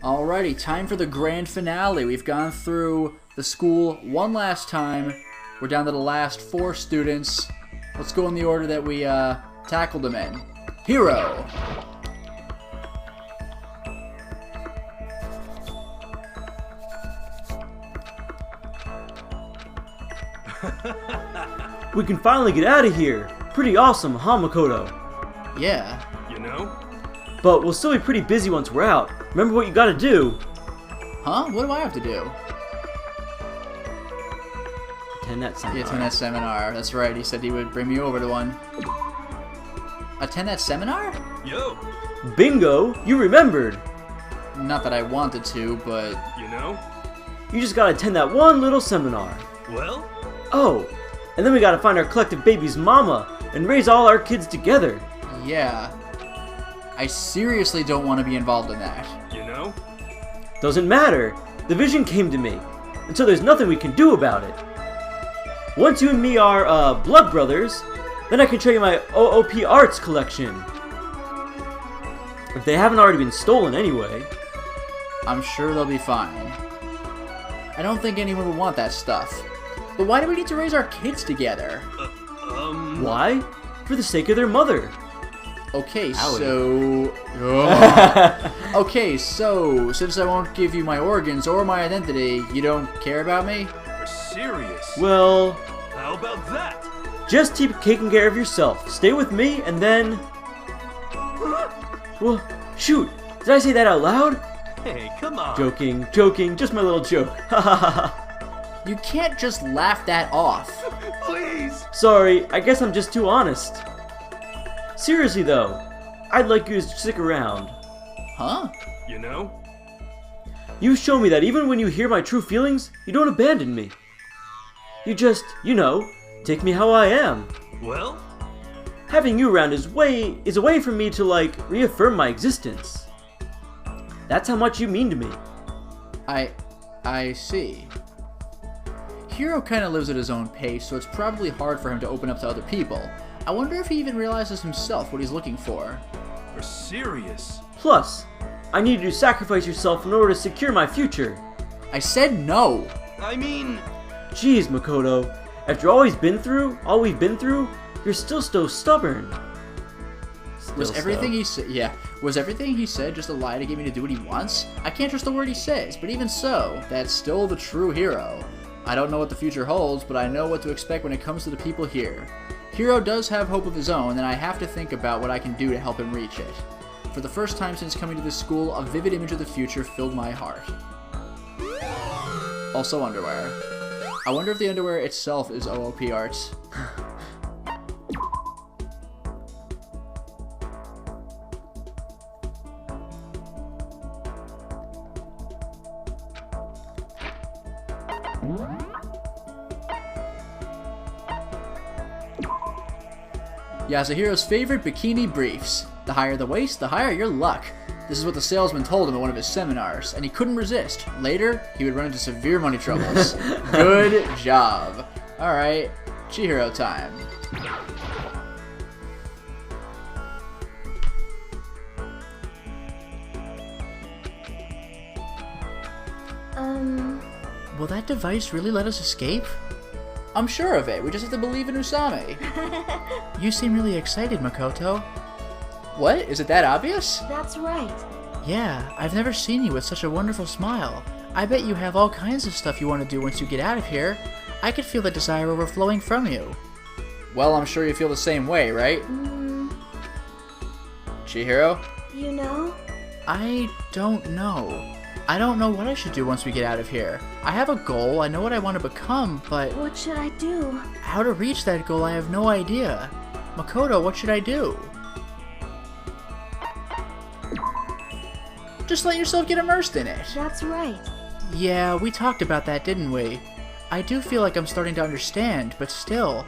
Alrighty, time for the grand finale. We've gone through the school one last time. We're down to the last 4 students. Let's go in the order that we tackled them in. Hero. We can finally get out of here. Pretty awesome, huh, Makoto? Yeah. You know? But we'll still be pretty busy once we're out. Remember what you gotta do. Huh? What do I have to do? Attend that seminar. Yeah, attend that seminar. That's right, he said he would bring me over to one. Attend that seminar? Yo! Bingo! You remembered! Not that I wanted to, but... You know? You just gotta attend that one little seminar. Well? Oh, and then we gotta find our collective baby's mama and raise all our kids together. Yeah. I seriously don't want to be involved in that. You know? Doesn't matter. The vision came to me, and so there's nothing we can do about it. Once you and me are, blood brothers, then I can show you my OOP arts collection. If they haven't already been stolen anyway. I'm sure they'll be fine. I don't think anyone would want that stuff. But why do we need to raise our kids together? Why? For the sake of their mother. Okay, Owie. so... Okay, so, since I won't give you my organs or my identity, you don't care about me? You're serious? Well, How about that? just keep taking care of yourself. Stay with me, and then... Well, shoot! Did I say that out loud? Hey, come on. Joking, just my little joke. Ha ha ha. You can't just laugh that off. Please! Sorry, I guess I'm just too honest. Seriously though, I'd like you to stick around. Huh? You know? You show me that even when you hear my true feelings, you don't abandon me. You just, take me how I am. Well? Having you around is a way for me to, reaffirm my existence. That's how much you mean to me. I see. Hiro kinda lives at his own pace, so it's probably hard for him to open up to other people. I wonder if he even realizes himself what he's looking for. You're serious? Plus, I need you to sacrifice yourself in order to secure my future. I said no! I mean... Jeez, Makoto, after all we've been through, you're still so stubborn. Was everything he said just a lie to get me to do what he wants? I can't trust the word he says, but even so, that's still the true Hiro. I don't know what the future holds, but I know what to expect when it comes to the people here. Hiro does have hope of his own, and I have to think about what I can do to help him reach it. For the first time since coming to this school, a vivid image of the future filled my heart. Also underwear. I wonder if the underwear itself is OOP arts. Yasuhiro's favorite bikini briefs. The higher the waist, the higher your luck. This is what the salesman told him at one of his seminars, and he couldn't resist. Later, he would run into severe money troubles. Good job. Alright, Chihiro time. Will that device really let us escape? I'm sure of it. We just have to believe in Usami. You seem really excited, Makoto. What? Is it that obvious? That's right. Yeah, I've never seen you with such a wonderful smile. I bet you have all kinds of stuff you want to do once you get out of here. I could feel the desire overflowing from you. Well, I'm sure you feel the same way, right? Chihiro? You know? I don't know. I don't know what I should do once we get out of here. I have a goal, I know what I want to become, but... What should I do? How to reach that goal, I have no idea. Makoto, what should I do? Just let yourself get immersed in it. That's right. Yeah, we talked about that, didn't we? I do feel like I'm starting to understand, but still...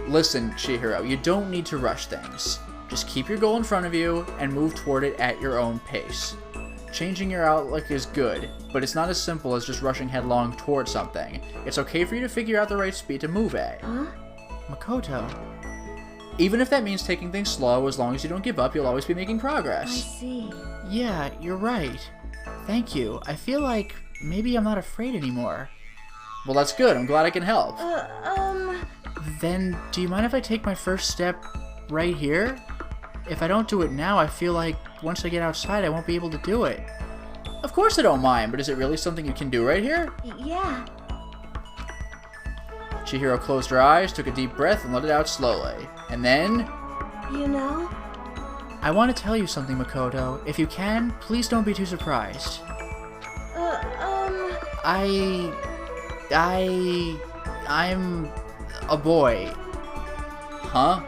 Listen, Chihiro, you don't need to rush things. Just keep your goal in front of you and move toward it at your own pace. Changing your outlook is good, but it's not as simple as just rushing headlong towards something. It's okay for you to figure out the right speed to move at. Huh? Makoto. Even if that means taking things slow, as long as you don't give up, you'll always be making progress. I see. Yeah, you're right. Thank you. I feel like maybe I'm not afraid anymore. Well, that's good. I'm glad I can help. Then, do you mind if I take my first step right here? If I don't do it now, I feel like once I get outside, I won't be able to do it. Of course I don't mind, but is it really something you can do right here? Yeah. Chihiro closed her eyes, took a deep breath, and let it out slowly. And then... You know? I want to tell you something, Makoto. If you can, please don't be too surprised. I'm a boy. Huh?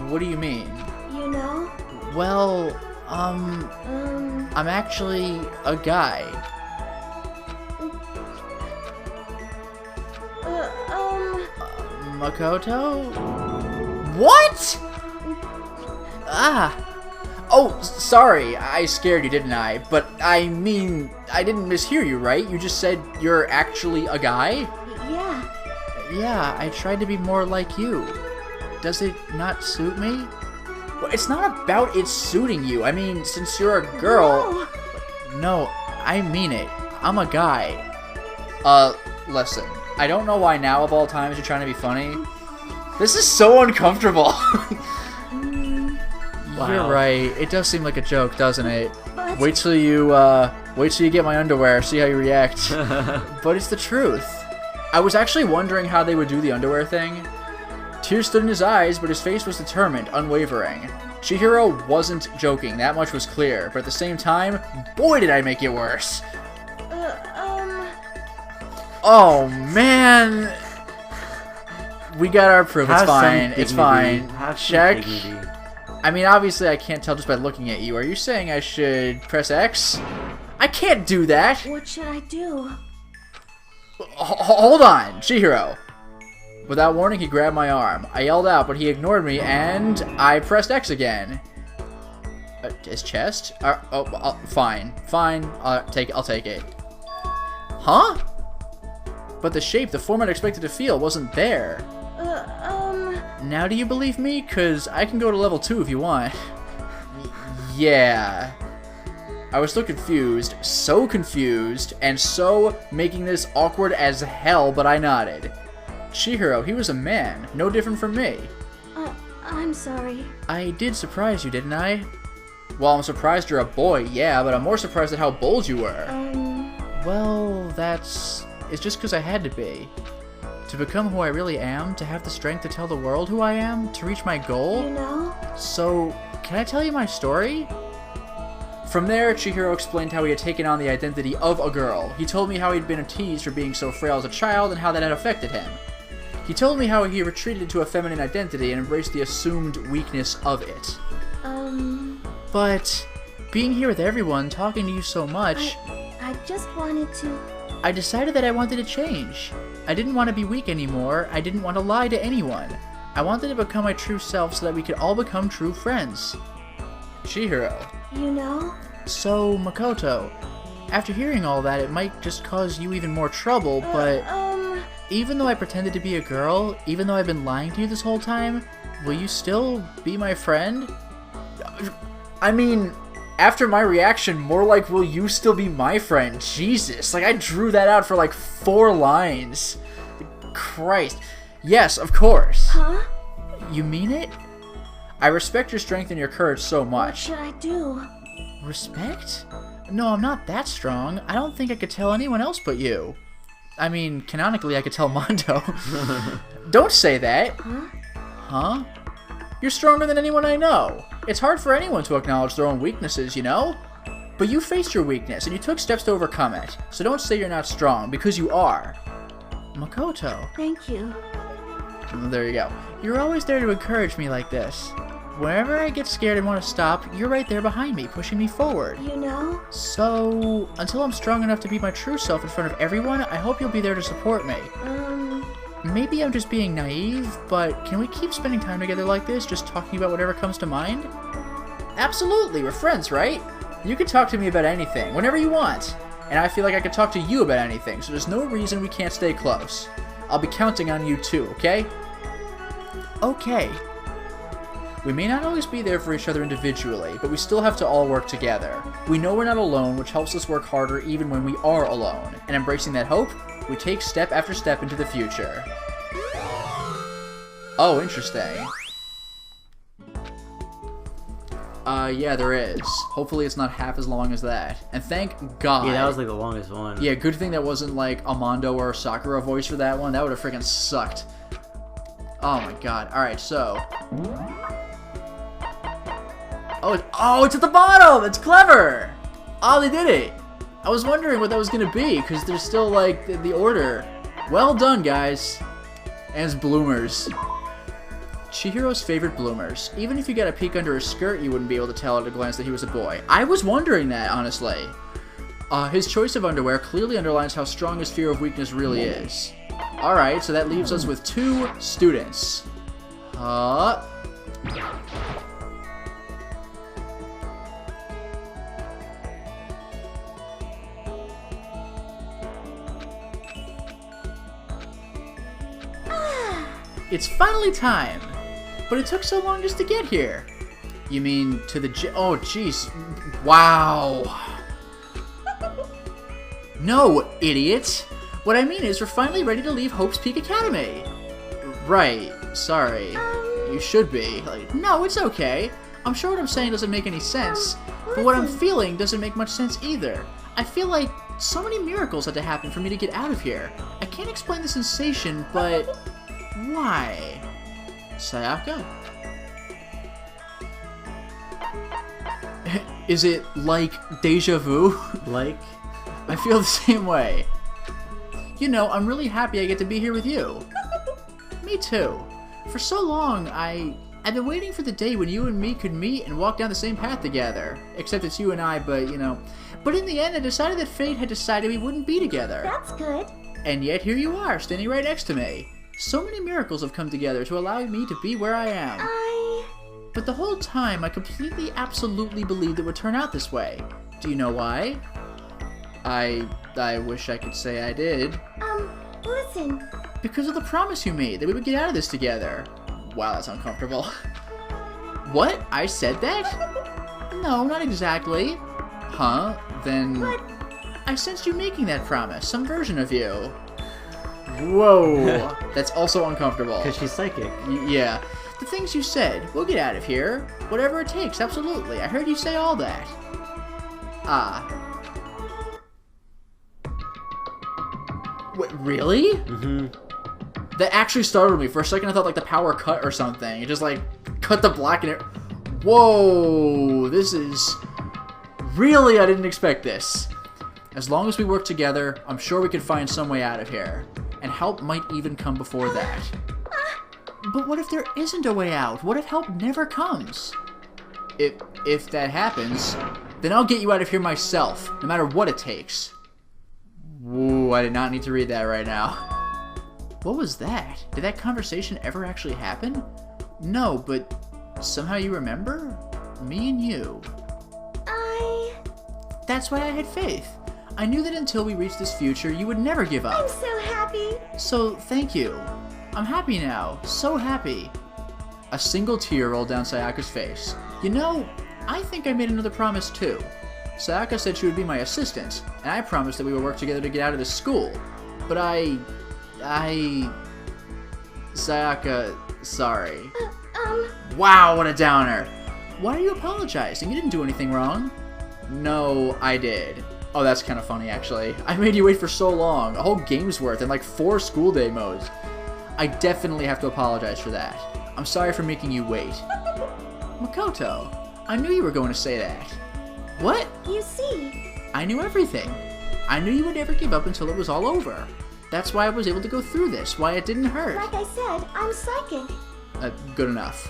What do you mean? You know? Well, I'm actually a guy. Makoto? What? Ah. Oh, sorry. I scared you, didn't I? But I mean, I didn't mishear you, right? You just said you're actually a guy? Yeah. Yeah, I tried to be more like you. Does it not suit me? Well, it's not about it suiting you. I mean, since you're a girl... No, I mean it. I'm a guy. Listen. I don't know why now of all times you're trying to be funny. This is so uncomfortable. Wow. You're right. It does seem like a joke, doesn't it? But... Wait till you get my underwear, see how you react. But it's the truth. I was actually wondering how they would do the underwear thing. Tears stood in his eyes, but his face was determined, unwavering. Chihiro wasn't joking, that much was clear. But at the same time, boy did I make it worse. Oh, man. We got our proof. It's fine. It's fine. Check. I mean, obviously I can't tell just by looking at you. Are you saying I should press X? I can't do that. What should I do? Hold on, Chihiro. Without warning, he grabbed my arm. I yelled out, but he ignored me, and I pressed X again. His chest? Fine. Fine. I'll take it. Huh? But the shape, the form I'd expected to feel, wasn't there. Now do you believe me? 'Cause I can go to level 2 if you want. Yeah. I was so confused, and so making this awkward as hell, but I nodded. Chihiro, he was a man, no different from me. I'm sorry. I did surprise you, didn't I? Well, I'm surprised you're a boy, yeah, but I'm more surprised at how bold you were. Well, it's just 'cause I had to be. To become who I really am, to have the strength to tell the world who I am, to reach my goal. You know? So, can I tell you my story? From there, Chihiro explained how he had taken on the identity of a girl. He told me how he'd been teased for being so frail as a child and how that had affected him. He told me how he retreated into a feminine identity and embraced the assumed weakness of it. But, being here with everyone, talking to you so much... I just wanted to... I decided that I wanted to change. I didn't want to be weak anymore. I didn't want to lie to anyone. I wanted to become my true self so that we could all become true friends. Chihiro. You know? So, Makoto, after hearing all that, it might just cause you even more trouble, but... Even though I pretended to be a girl, even though I've been lying to you this whole time, will you still be my friend? I mean, after my reaction, more like, will you still be my friend? Jesus, like, I drew that out for like 4 lines. Christ. Yes, of course. Huh? You mean it? I respect your strength and your courage so much. What should I do? Respect? No, I'm not that strong. I don't think I could tell anyone else but you. I mean, canonically, I could tell Mondo. Don't say that. Huh? Huh? You're stronger than anyone I know. It's hard for anyone to acknowledge their own weaknesses, you know? But you faced your weakness, and you took steps to overcome it. So don't say you're not strong, because you are. Makoto. Thank you. There you go. You're always there to encourage me like this. Whenever I get scared and want to stop, you're right there behind me, pushing me forward. You know? So, until I'm strong enough to be my true self in front of everyone, I hope you'll be there to support me. Maybe I'm just being naive, but can we keep spending time together like this, just talking about whatever comes to mind? Absolutely, we're friends, right? You can talk to me about anything, whenever you want. And I feel like I can talk to you about anything, so there's no reason we can't stay close. I'll be counting on you too, okay? Okay. We may not always be there for each other individually, but we still have to all work together. We know we're not alone, which helps us work harder even when we are alone. And embracing that hope, we take step after step into the future. Oh, interesting. Yeah, there is. Hopefully it's not half as long as that. And thank God. Yeah, that was like the longest one. Yeah, good thing that wasn't like Amando or Sakura voice for that one. That would have freaking sucked. Oh my God. Alright, so. Oh, it's at the bottom! It's clever! Oh, they did it! I was wondering what that was gonna be, because there's still like the order. Well done, guys. And it's bloomers. Chihiro's favorite bloomers. Even if you got a peek under his skirt, you wouldn't be able to tell at a glance that he was a boy. I was wondering that, honestly. His choice of underwear clearly underlines how strong his fear of weakness really is. Alright, so that leaves us with 2 students. It's finally time! But it took so long just to get here. You mean to the oh, jeez. Wow. No, idiot. What I mean is we're finally ready to leave Hope's Peak Academy. Right. Sorry. You should be. Like, no, it's okay. I'm sure what I'm saying doesn't make any sense. But what I'm feeling doesn't make much sense either. I feel like so many miracles had to happen for me to get out of here. I can't explain the sensation, but why? Sayaka? Is it like deja vu? Like? I feel the same way. You know, I'm really happy I get to be here with you. Me too. For so long, I've been waiting for the day when you and me could meet and walk down the same path together. Except it's you and I, but, you know. But in the end, I decided that fate had decided we wouldn't be together. That's good. And yet here you are, standing right next to me. So many miracles have come together to allow me to be where I am. But the whole time, I completely, absolutely believed it would turn out this way. Do you know why? I wish I could say I did. Listen. Because of the promise you made that we would get out of this together. Wow, that's uncomfortable. What? I said that? No, not exactly. Huh? Then... What? I sensed you making that promise, some version of you. Whoa. That's also uncomfortable. Because she's psychic. Yeah. The things you said. We'll get out of here. Whatever it takes, absolutely. I heard you say all that. Wait, really? Mm-hmm. That actually startled me. For a second I thought like the power cut or something. It just like cut the black and it... Whoa. This is... Really, I didn't expect this. As long as we work together, I'm sure we can find some way out of here. And help might even come before that. But what if there isn't a way out? What if help never comes? If that happens, then I'll get you out of here myself, no matter what it takes. Whoa, I did not need to read that right now. What was that? Did that conversation ever actually happen? No, but somehow you remember? Me and you. That's why I had faith. I knew that until we reached this future, you would never give up. I'm so happy. So, thank you. I'm happy now. So happy. A single tear rolled down Sayaka's face. You know, I think I made another promise too. Sayaka said she would be my assistant, and I promised that we would work together to get out of this school. But Sayaka, sorry. Wow, what a downer. Why are you apologizing? You didn't do anything wrong. No, I did. Oh, that's kind of funny, actually. I made you wait for so long. A whole game's worth and like 4 school day modes. I definitely have to apologize for that. I'm sorry for making you wait. Makoto, I knew you were going to say that. What? You see. I knew everything. I knew you would never give up until it was all over. That's why I was able to go through this, why it didn't hurt. Like I said, I'm psychic. Good enough.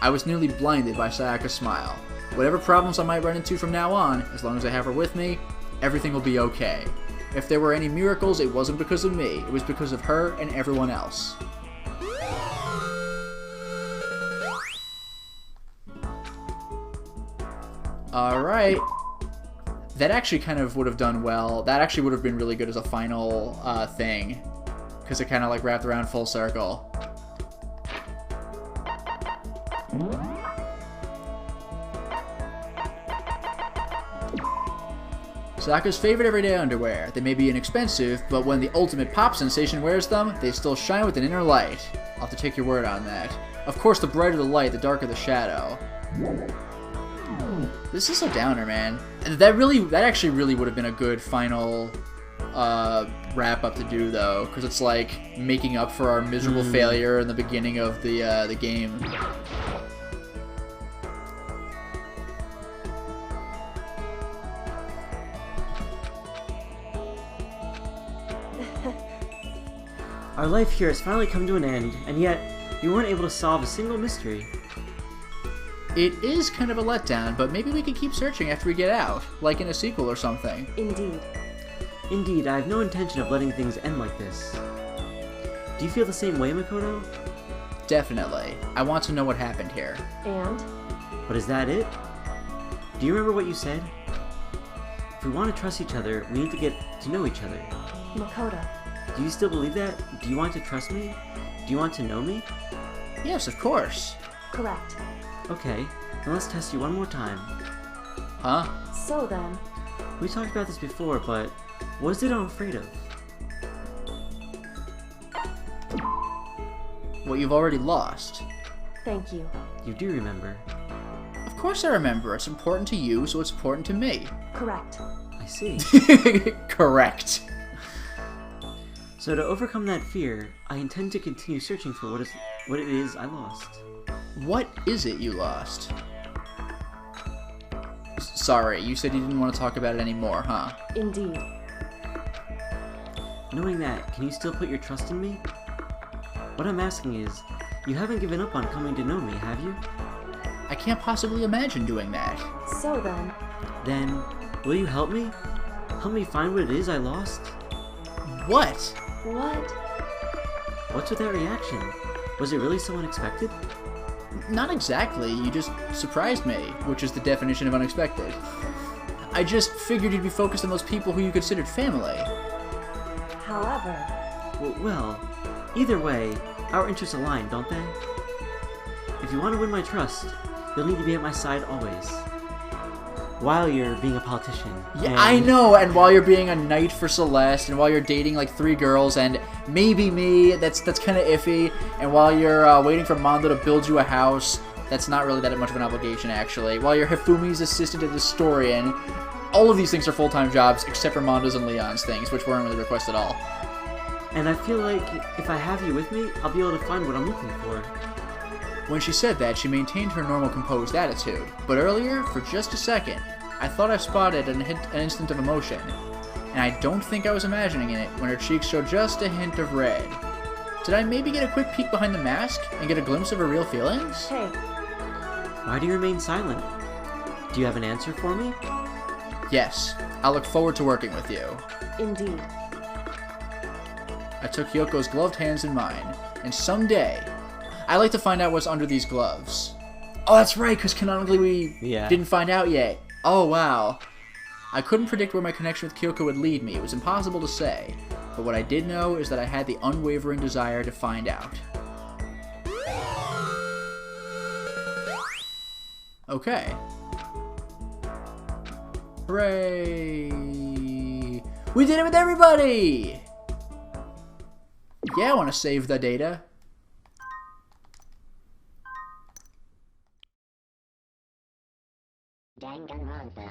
I was nearly blinded by Sayaka's smile. Whatever problems I might run into from now on, as long as I have her with me, everything will be okay. If there were any miracles, it wasn't because of me. It was because of her and everyone else. Alright. That actually kind of would have done well. That actually would have been really good as a final thing. Because it kind of like wrapped around full circle. Sokka's favorite everyday underwear. They may be inexpensive, but when the ultimate pop sensation wears them, they still shine with an inner light. I'll have to take your word on that. Of course, the brighter the light, the darker the shadow. This is a downer, man. That actually really would have been a good final wrap up to do, though, because it's like making up for our miserable failure in the beginning of the game. Our life here has finally come to an end, and yet you weren't able to solve a single mystery. It is kind of a letdown, but maybe we could keep searching after we get out, like in a sequel or something. Indeed. Indeed, I have no intention of letting things end like this. Do you feel the same way, Makoto? Definitely. I want to know what happened here. And? But is that it? Do you remember what you said? If we want to trust each other, we need to get to know each other. Makoto. Do you still believe that? Do you want to trust me? Do you want to know me? Yes, of course. Correct. Okay, then let's test you one more time. Huh? So then. We talked about this before, but what is it I'm afraid of? What you've already lost. Thank you. You do remember. Of course I remember. It's important to you, so it's important to me. Correct. I see. Correct. So to overcome that fear, I intend to continue searching for what it is I lost. What is it you lost? Sorry, you said you didn't want to talk about it anymore, huh? Indeed. Knowing that, can you still put your trust in me? What I'm asking is, you haven't given up on coming to know me, have you? I can't possibly imagine doing that. So then. Then, will you help me? Help me find what it is I lost? What? What? What's with that reaction? Was it really so unexpected? Not exactly. You just surprised me, which is the definition of unexpected. I just figured you'd be focused on those people who you considered family. However. Well, either way, our interests align, don't they? If you want to win my trust, you'll need to be at my side always. While you're being a politician. Yeah, I know, and while you're being a knight for Celeste, and while you're dating like 3 girls, and maybe me, that's kind of iffy, and while you're waiting for Mondo to build you a house, that's not really that much of an obligation, actually. While you're Hifumi's assistant at the historian, all of these things are full-time jobs, except for Mondo's and Leon's things, which weren't really requested at all. And I feel like if I have you with me, I'll be able to find what I'm looking for. When she said that, she maintained her normal composed attitude, but earlier, for just a second, I thought I spotted an instant of emotion, and I don't think I was imagining it when her cheeks showed just a hint of red. Did I maybe get a quick peek behind the mask and get a glimpse of her real feelings? Hey. Why do you remain silent? Do you have an answer for me? Yes, I look forward to working with you. Indeed. I took Hyoko's gloved hands in mine, and someday, I'd like to find out what's under these gloves. Oh, that's right, because canonically we didn't find out yet. Oh, wow. I couldn't predict where my connection with Kyoko would lead me. It was impossible to say. But what I did know is that I had the unwavering desire to find out. Okay. Hooray! We did it with everybody! Yeah, I want to save the data. Danganronpa.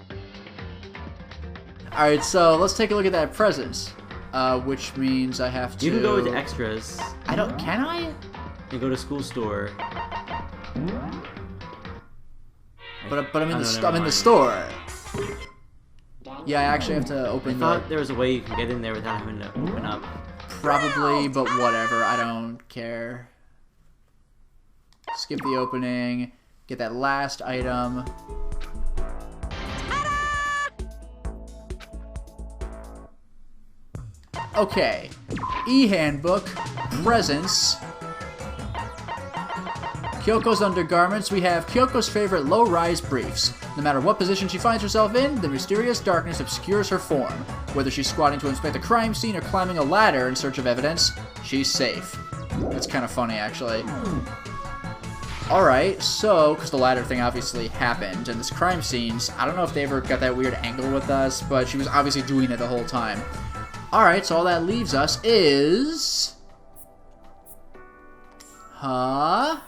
Alright, so let's take a look at that present. Which means I have to... You can go into extras. I don't... Can I? And go to school store. But I'm in Oh, the no, I'm in the store. Yeah, I actually have to I open thought there was a way you can get in there without having to open up. Probably, but whatever. I don't care. Skip the opening. Get that last item. Okay. E-handbook. Presents. Kyoko's undergarments. We have Kyoko's favorite low-rise briefs. No matter what position she finds herself in, the mysterious darkness obscures her form. Whether she's squatting to inspect a crime scene or climbing a ladder in search of evidence, she's safe. It's kind of funny, actually. Alright, so, because the ladder thing obviously happened, and this crime scenes, I don't know if they ever got that weird angle with us, but she was obviously doing it the whole time. Alright, so all that leaves us is... Huh?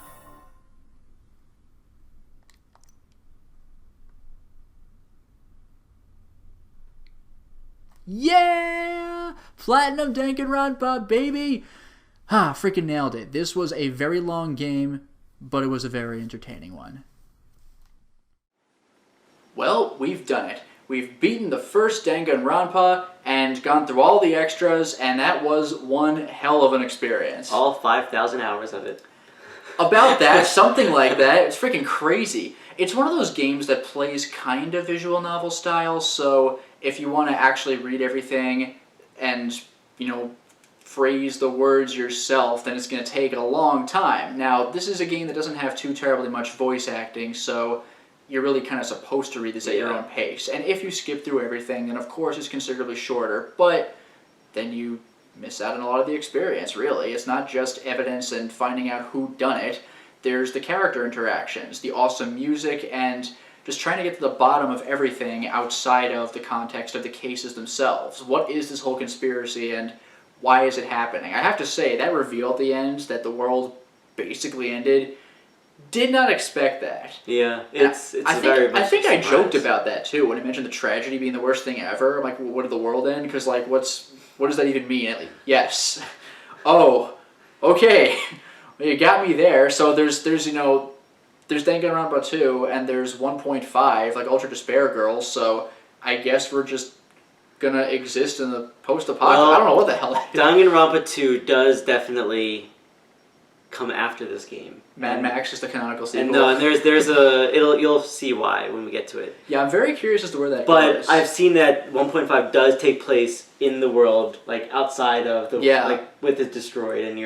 Yeah! Platinum Danganronpa, baby! Ha, freaking nailed it. This was a very long game, but it was a very entertaining one. Well, we've done it. We've beaten the first Danganronpa and gone through all the extras, and that was one hell of an experience. All 5,000 hours of it. About that, something like that. It's freaking crazy. It's one of those games that plays kind of visual novel style, so if you want to actually read everything and, you know, phrase the words yourself, then it's going to take a long time. Now, this is a game that doesn't have too terribly much voice acting, so you're really kind of supposed to read this at your own pace. And if you skip through everything, then of course it's considerably shorter, but then you miss out on a lot of the experience, really. It's not just evidence and finding out who done it. There's the character interactions, the awesome music, and just trying to get to the bottom of everything outside of the context of the cases themselves. What is this whole conspiracy, and why is it happening? I have to say, that reveal at the end, that the world basically ended, did not expect that. Yeah, it's very much I think a I surprise. joked about that too when I mentioned the tragedy being the worst thing ever. I'm like, what did the world end? Because like, what does that even mean? Yes. Oh, okay. Well, you got me there. So there's you know, there's Danganronpa 2 and there's 1.5 like Ultra Despair Girls. So I guess we're just gonna exist in the post-apocalypse. Well, I don't know what the hell that is. Danganronpa 2 does definitely come after this game. Mad Max is the canonical sequel. And no, and you'll see why when we get to it. Yeah, I'm very curious as to where that But goes. I've seen that 1.5 does take place in the world, like outside of the like with it destroyed, and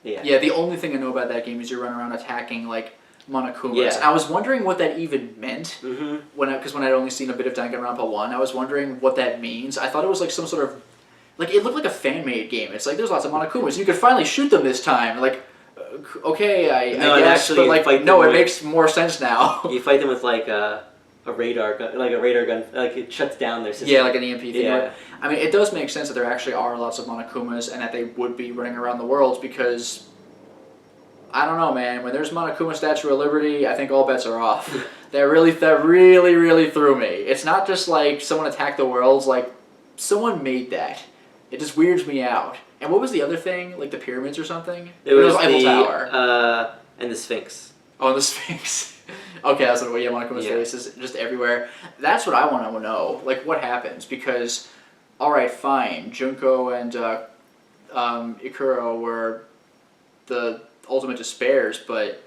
Yeah, the only thing I know about that game is you run around attacking like Monokumas. Yeah. And I was wondering what that even meant Mm-hmm. when I'd only seen a bit of Danganronpa 1. I was wondering what that means. I thought it was like some sort of like it looked like a fan-made game. It's like there's lots of Monokumas. You could finally shoot them this time. Like okay, I guess, actually, but like no, it makes more sense now. You fight them with like a radar gun, like it shuts down their system. Yeah, like an EMP thing. Yeah. I mean, it does make sense that there actually are lots of Monokumas and that they would be running around the world because, I don't know, man, when there's Monokuma Statue of Liberty, I think all bets are off. That really threw me. It's not just like someone attacked the worlds, like, someone made that. It just weirds me out. And what was the other thing? Like the pyramids or something? It was Eiffel Tower. And the Sphinx. Oh, and the Sphinx. Okay, that's what Monokuma's face is just everywhere. That's what I want to know. Like, what happens? Because, alright, fine. Junko and Ikuro were the ultimate despairs, but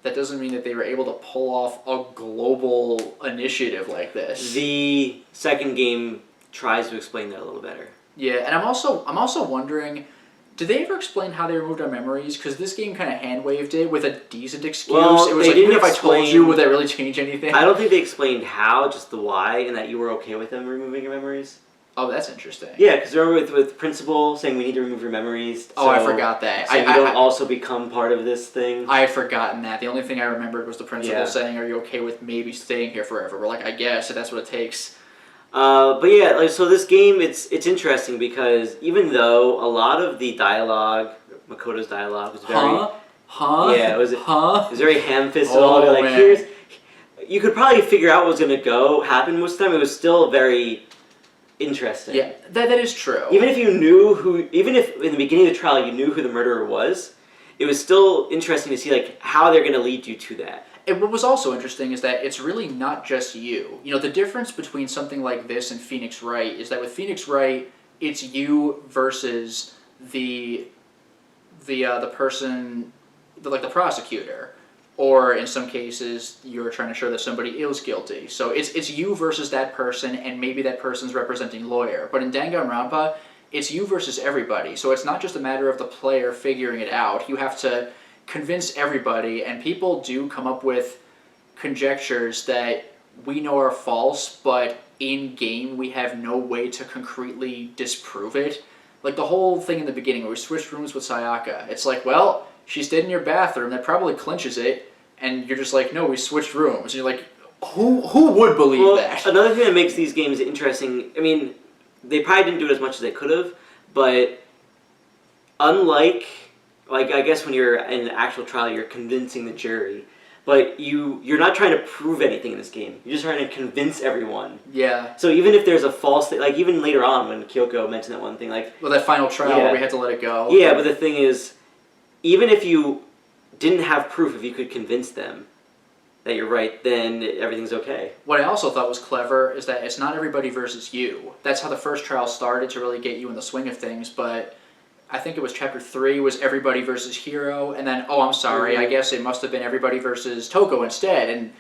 that doesn't mean that they were able to pull off a global initiative like this. The second game tries to explain that a little better. Yeah, and I'm also wondering, did they ever explain how they removed our memories? Because this game kind of hand-waved it with a decent excuse. Well, it was they like, didn't even if I told explain- you, would that really change anything? I don't think they explained how, just the why, and that you were okay with them removing your memories. Oh, that's interesting. Yeah, because remember with Principal saying we need to remove your memories. Oh, I forgot that. So you don't also become part of this thing. I had forgotten that. The only thing I remembered was the principal saying, "Are you okay with maybe staying here forever?" We're like, "I guess if that's what it takes." But yeah, like so this game, it's interesting because even though a lot of the dialogue, Makoto's dialogue, was very yeah, it was very ham-fisted. Like man. You could probably figure out what was gonna happen most of the time. It was still very interesting. Yeah, that is true. Even if in the beginning of the trial you knew who the murderer was, it was still interesting to see like how they're gonna lead you to that. And what was also interesting is that it's really not just you. You know, the difference between something like this and Phoenix Wright is that with Phoenix Wright, it's you versus the person, like the prosecutor, or in some cases you're trying to show that somebody is guilty. So it's you versus that person, and maybe that person's representing lawyer. But in Danganronpa, it's you versus everybody. So it's not just a matter of the player figuring it out. You have to convince everybody, and people do come up with conjectures that we know are false, but in-game we have no way to concretely disprove it. Like the whole thing in the beginning where we switched rooms with Sayaka. It's like, well, she's dead in your bathroom. That probably clinches it. and you're just like, no, we switched rooms. And you're like, who would believe that? Another thing that makes these games interesting, I mean, they probably didn't do it as much as they could have, but unlike, like, I guess when you're in an actual trial, you're convincing the jury, but you're not trying to prove anything in this game. You're just trying to convince everyone. Yeah. So even if there's a false thing, like even later on when Kyoko mentioned that one thing, like... Well, that final trial where we had to let it go. Yeah, but the thing is, even if you didn't have proof, if you could convince them that you're right, then everything's okay. What I also thought was clever is that it's not everybody versus you. That's how the first trial started to really get you in the swing of things, but I think it was chapter 3 was everybody versus Hiro, and then, oh, I'm sorry, I guess it must have been everybody versus Toko instead, and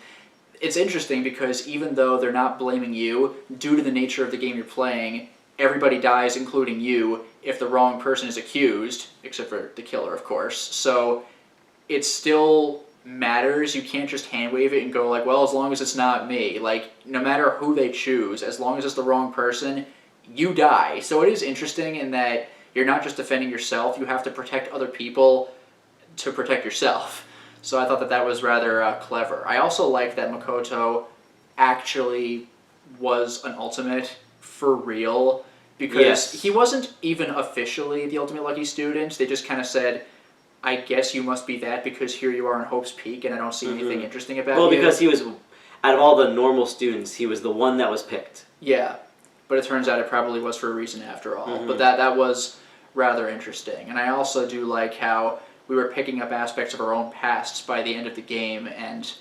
it's interesting because even though they're not blaming you, due to the nature of the game you're playing, everybody dies, including you, if the wrong person is accused, except for the killer, of course. So it still matters. You can't just hand wave it and go like, well, as long as it's not me. Like, no matter who they choose, as long as it's the wrong person, you die. So it is interesting in that you're not just defending yourself, you have to protect other people to protect yourself. So I thought that was rather clever. I also like that Makoto actually was an ultimate for real, because he wasn't even officially the ultimate lucky student. They just kind of said, I guess you must be that because here you are in Hope's Peak and I don't see anything interesting about you. Well, because he was, out of all the normal students, he was the one that was picked. Yeah, but it turns out it probably was for a reason after all. But that was rather interesting. And I also do like how we were picking up aspects of our own pasts by the end of the game and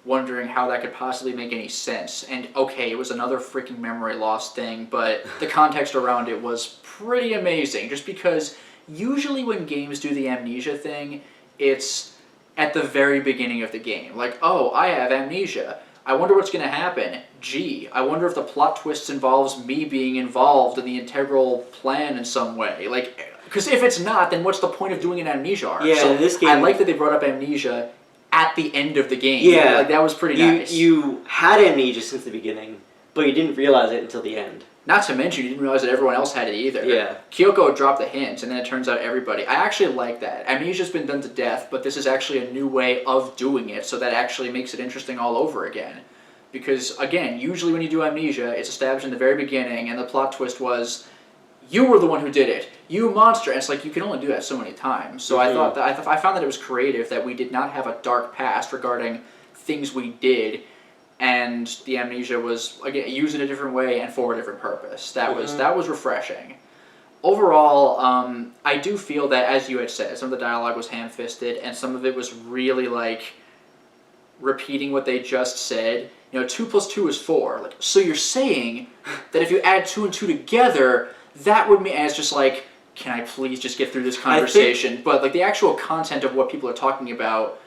wondering how that could possibly make any sense. And okay, it was another freaking memory loss thing, but the context around it was pretty amazing, just because usually when games do the amnesia thing, it's at the very beginning of the game. Like, oh, I have amnesia. I wonder what's going to happen. Gee, I wonder if the plot twist involves me being involved in the integral plan in some way. Like, because if it's not, then what's the point of doing an amnesia arc? Yeah, so in this game, I like that they brought up amnesia at the end of the game. Yeah. Like, that was pretty nice. You had amnesia since the beginning, but you didn't realize it until the end. Not to mention, you didn't realize that everyone else had it either. Yeah. Kyoko dropped the hint, and then it turns out everybody. I actually like that. Amnesia's been done to death, but this is actually a new way of doing it, so that actually makes it interesting all over again. Because, again, usually when you do amnesia, it's established in the very beginning, and the plot twist was, you were the one who did it. You monster. And it's like, you can only do that so many times. So I thought that I found that it was creative that we did not have a dark past regarding things we did, and the amnesia was, again, used in a different way and for a different purpose. That was refreshing. Overall, I do feel that, as you had said, some of the dialogue was ham-fisted, and some of it was really, like, repeating what they just said. You know, 2 + 2 is 4. Like, so you're saying that if you add 2 and 2 together, that would mean, and it's just like, can I please just get through this conversation? But, like, the actual content of what people are talking about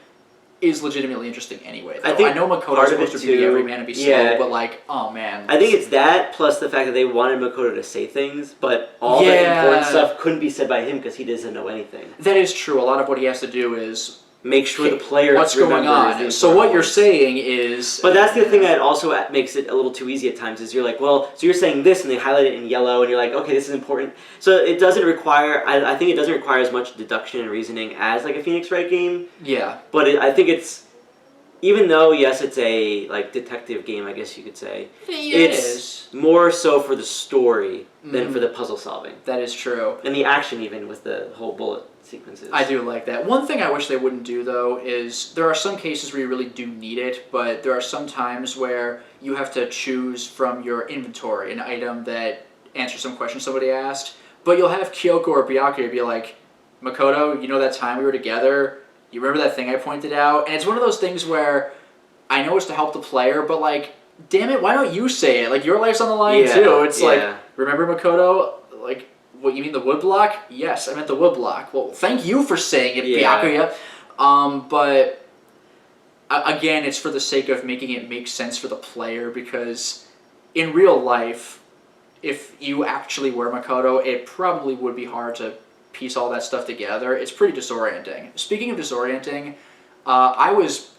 is legitimately interesting anyway. Though. I know Makoto's supposed to be every man and be slow, but, like, oh man. I think it's that, plus the fact that they wanted Makoto to say things, but all the important stuff couldn't be said by him because he doesn't know anything. That is true. A lot of what he has to do is make sure the player what's going on. So what you're saying is... But that's the thing that also makes it a little too easy at times, is you're like, well, so you're saying this, and they highlight it in yellow, and you're like, okay, this is important. So it doesn't require... I think it doesn't require as much deduction and reasoning as, like, a Phoenix Wright game. Yeah. But I think it's... Even though, yes, it's a, like, detective game, I guess you could say, it's more so for the story than for the puzzle solving. That is true. And the action, even, with the whole bullet sequences. I do like that. One thing I wish they wouldn't do, though, is there are some cases where you really do need it, but there are some times where you have to choose from your inventory an item that answers some question somebody asked, but you'll have Kyoko or Byakuya be like, Makoto, you know that time we were together? You remember that thing I pointed out? And it's one of those things where I know it's to help the player, but, like, damn it, why don't you say it? Like, your life's on the line, too. It's like, remember, Makoto? Like, what, you mean the wood block? Yes, I meant the wood block. Well, thank you for saying it, Byakuya. But, again, it's for the sake of making it make sense for the player, because in real life, if you actually were Makoto, it probably would be hard to piece all that stuff together. It's pretty disorienting. Speaking of disorienting, I was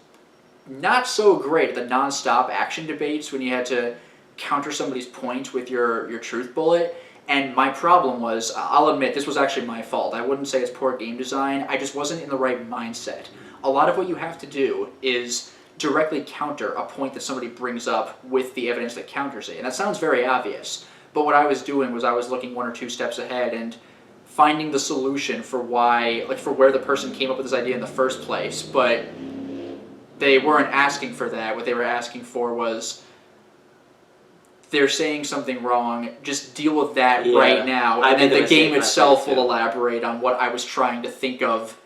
not so great at the non-stop action debates when you had to counter somebody's point with your truth bullet, and my problem was, I'll admit, this was actually my fault. I wouldn't say it's poor game design, I just wasn't in the right mindset. a lot of what you have to do is directly counter a point that somebody brings up with the evidence that counters it. And that sounds very obvious, but what I was doing was I was looking 1 or 2 steps ahead and finding the solution for why, like for where the person came up with this idea in the first place, but they weren't asking for that. What they were asking for was, they're saying something wrong, just deal with that right now, and then the game itself will elaborate on what I was trying to think of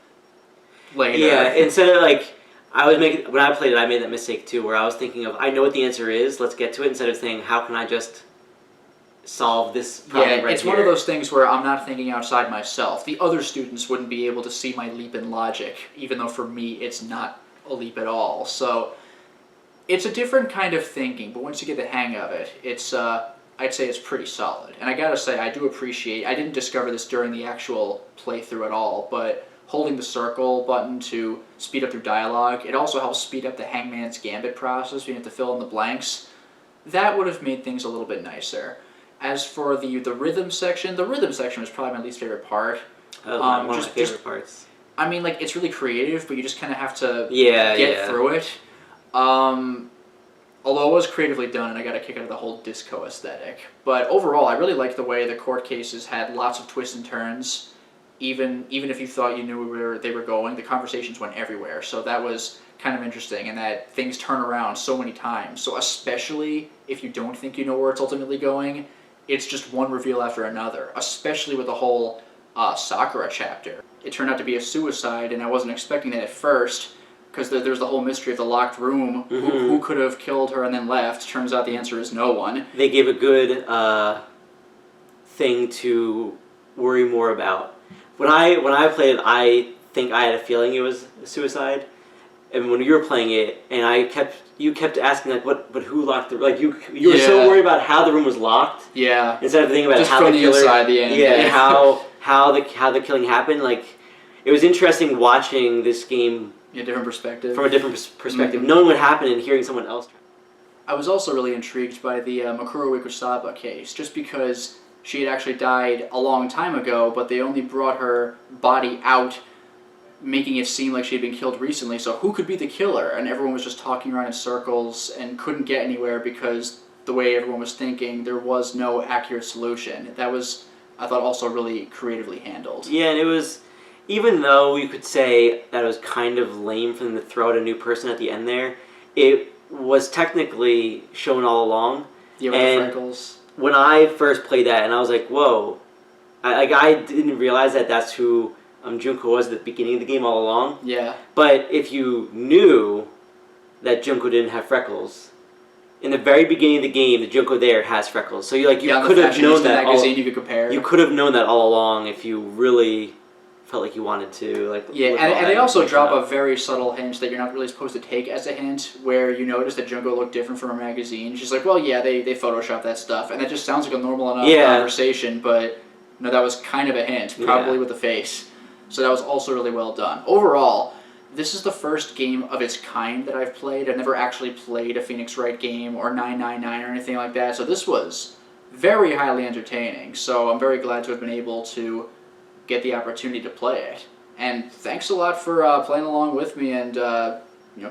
later. Yeah, instead of like, when I played it, I made that mistake too, where I was thinking of, I know what the answer is, let's get to it, instead of saying, how can I just solve this problem right it's here? one of those things where I'm not thinking outside myself. The other students wouldn't be able to see my leap in logic, even though for me it's not a leap at all. So it's a different kind of thinking, but once you get the hang of it, it's I'd say it's pretty solid. And I gotta say, I do appreciate, I didn't discover this during the actual playthrough at all, but holding the circle button to speed up through dialogue, it also helps speed up the Hangman's Gambit process when you have to fill in the blanks. That would have made things a little bit nicer. As for the rhythm section was probably my least favorite part. Oh, one of my favorite parts. I mean, like, it's really creative, but you just kind of have to get through it. Although it was creatively done, and I got a kick out of the whole disco aesthetic. But overall, I really liked the way the court cases had lots of twists and turns. Even if you thought you knew where they were going, the conversations went everywhere. So that was kind of interesting, and that things turn around so many times. So especially if you don't think you know where it's ultimately going, it's just one reveal after another, especially with the whole Sakura chapter. It turned out to be a suicide, and I wasn't expecting that at first, because there's the whole mystery of the locked room. Who could have killed her and then left? Turns out the answer is no one. They gave a good thing to worry more about. When I played it, I think I had a feeling it was a suicide. And when you were playing it, and you kept asking like, but who locked the, like you were so worried about how the room was locked. Yeah. Instead of thinking about just how from the the killer, inside the end. Yeah, how the killing happened. Like, it was interesting watching this game a different perspective. From a different perspective, knowing what happened and hearing someone else. I was also really intrigued by the Makuro Ikusaba case, just because she had actually died a long time ago, but they only brought her body out, making it seem like she had been killed recently. So who could be the killer? And everyone was just talking around in circles and couldn't get anywhere because the way everyone was thinking, there was no accurate solution. That was, I thought, also really creatively handled. Yeah, and it was, even though you could say that it was kind of lame for them to throw out a new person at the end there, it was technically shown all along. Yeah, with the freckles. When I first played that, and I was like, whoa, I didn't realize that that's who Junko was at the beginning of the game all along. Yeah. But if you knew that Junko didn't have freckles, in the very beginning of the game, the Junko there has freckles. So you could have known that. You could compare. You could have known that all along if you really felt like you wanted to. And they also drop a very subtle hint that you're not really supposed to take as a hint, where you notice that Junko looked different from a magazine. She's like, well, yeah, they photoshopped that stuff, and that just sounds like a normal enough conversation, but no, that was kind of a hint, probably with the face. So that was also really well done. Overall, this is the first game of its kind that I've played. I've never actually played a Phoenix Wright game or 999 or anything like that, so this was very highly entertaining. So I'm very glad to have been able to get the opportunity to play it. And thanks a lot for playing along with me and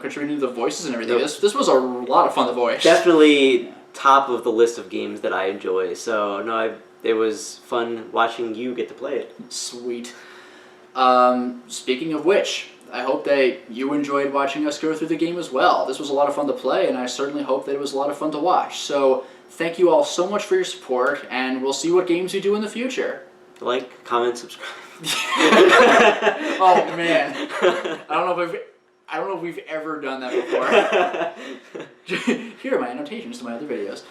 contributing to the voices and everything. This was a lot of fun to voice. Definitely top of the list of games that I enjoy. So no, it was fun watching you get to play it. Sweet. Speaking of which, I hope that you enjoyed watching us go through the game as well. This was a lot of fun to play, and I certainly hope that it was a lot of fun to watch. So thank you all so much for your support, and we'll see what games we do in the future. Like, comment, subscribe. Oh man, I don't know if we've ever done that before. Here are my annotations to my other videos.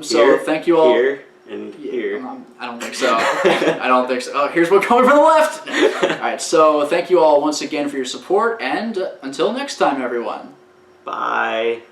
So thank you all. Here and here. I don't think so. I don't think so. Oh, here's one coming from the left. All right. So thank you all once again for your support, and until next time, everyone. Bye.